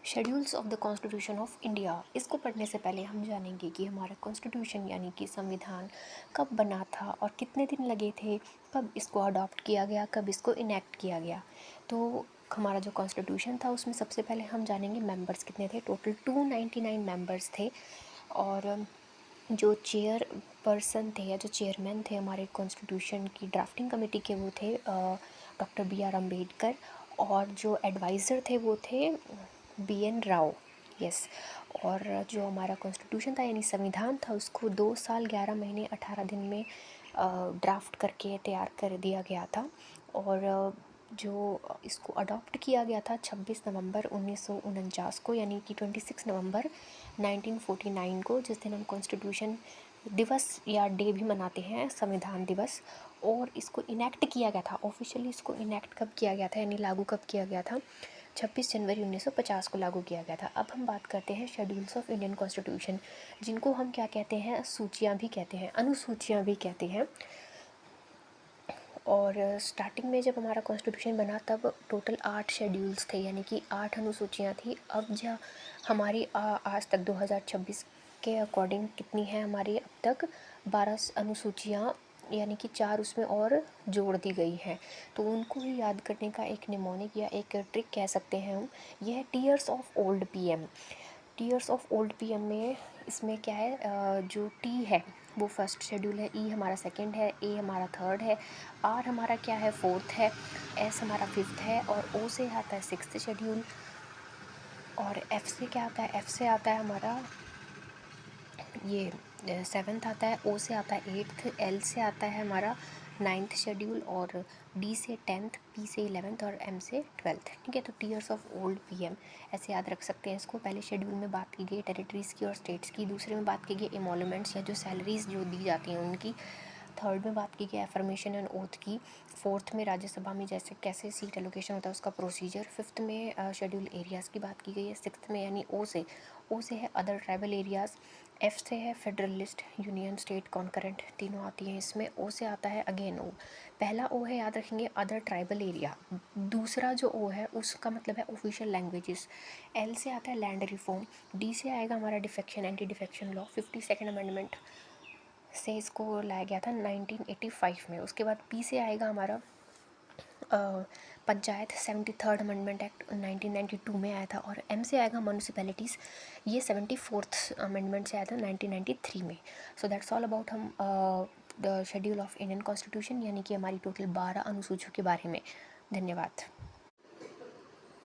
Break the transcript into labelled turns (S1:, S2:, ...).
S1: Schedules of the constitution of India. इसको पढ़ने से पहले हम जानेंगे कि हमारा कॉन्स्टिट्यूशन यानी कि संविधान कब बना था और कितने दिन लगे थे, कब इसको अडॉप्ट किया गया, कब इसको इनेक्ट किया गया। तो हमारा जो कॉन्स्टिट्यूशन था उसमें सबसे पहले हम जानेंगे मेंबर्स कितने थे। टोटल 299 मेंबर्स थे और जो चेयर पर्सन थे या जो चेयरमैन थे हमारे कॉन्स्टिट्यूशन की ड्राफ्टिंग कमेटी के वो थे डॉक्टर B.R. अम्बेडकर, और जो एडवाइज़र थे वो थे B.N. राव। यस। और जो हमारा कॉन्स्टिट्यूशन था यानी संविधान था उसको 2 साल 11 महीने 18 दिन में ड्राफ्ट करके तैयार कर दिया गया था। और जो इसको अडॉप्ट किया गया था 26 नवंबर 1949 को, यानी कि 26 नवंबर 1949 को, जिस दिन हम कॉन्स्टिट्यूशन दिवस या डे भी मनाते हैं, संविधान दिवस। और इसको इनेक्ट किया गया था, ऑफिशियली इसको इनेक्ट कब किया गया था यानी लागू कब किया गया था, 26 जनवरी 1950 को लागू किया गया था। अब हम बात करते हैं शेड्यूल्स ऑफ इंडियन कॉन्स्टिट्यूशन, जिनको हम क्या कहते हैं, सूचियाँ भी कहते हैं, अनुसूचियाँ भी कहते हैं। और स्टार्टिंग में जब हमारा कॉन्स्टिट्यूशन बना तब टोटल 8 शेड्यूल्स थे, यानी कि 8 अनुसूचियाँ थी। अब जब हमारी आज तक 2026 के अकॉर्डिंग कितनी है हमारी, अब तक 12 अनुसूचियाँ, यानी कि 4 उसमें और जोड़ दी गई हैं। तो उनको भी याद करने का एक निमोनिक या एक ट्रिक कह सकते हैं हम, यह है tears of old PM. Tears of old PM में इसमें क्या है, जो टी है वो फर्स्ट शेड्यूल है, ई हमारा सेकंड है, ए हमारा थर्ड है, आर हमारा क्या है, फोर्थ है, एस हमारा फिफ्थ है, और ओ से आता है सिक्स्थ शेड्यूल, और एफ से क्या आता है, एफ से आता है हमारा ये सेवन्थ आता है, ओ से आता है एट्थ, एल से आता है हमारा नाइन्थ शेड्यूल, और डी से 10th, पी से 11th और एम से 12th। ठीक है, तो टीयर्स ऑफ ओल्ड पीएम ऐसे याद रख सकते हैं इसको। पहले शेड्यूल में बात की गई टेरिटरीज़ की और स्टेट्स की, दूसरे में बात की गई एमोलमेंट्स या जो सैलरीज़ जो दी जाती हैं उनकी, थर्ड में बात की गई एफर्मेशन एंड ओथ की, फोर्थ में राज्यसभा में जैसे कैसे सीट एलोकेशन होता है उसका प्रोसीजर, फिफ्थ में शेड्यूल एरियाज़ की बात की गई है, सिक्स्थ में यानी ओ से है अदर ट्राइबल एरियाज़, एफ से है फेडरलिस्ट, यूनियन, स्टेट, कॉन्करेंट, तीनों आती हैं इसमें। ओ से आता है अगेन ओ, पहला ओ है याद रखेंगे अदर ट्राइबल एरिया, दूसरा जो ओ है उसका मतलब है ऑफिशियल लैंग्वेजेस। एल से आता है लैंड रिफॉर्म, डी से आएगा हमारा defection, anti defection law, 52nd amendment से इसको लाया गया था 1985 में। उसके बाद पी से आएगा हमारा पंचायत, 73rd अमेंडमेंट एक्ट 1992 में आया था, और एम से आएगा म्यूनिसिपैलिटीज़, ये 74th अमेंडमेंट से आया था 1993 में। सो दैट्स ऑल अबाउट हम the schedule of Indian constitution, यानी कि हमारी टोटल 12 अनुसूचियों के बारे में। धन्यवाद।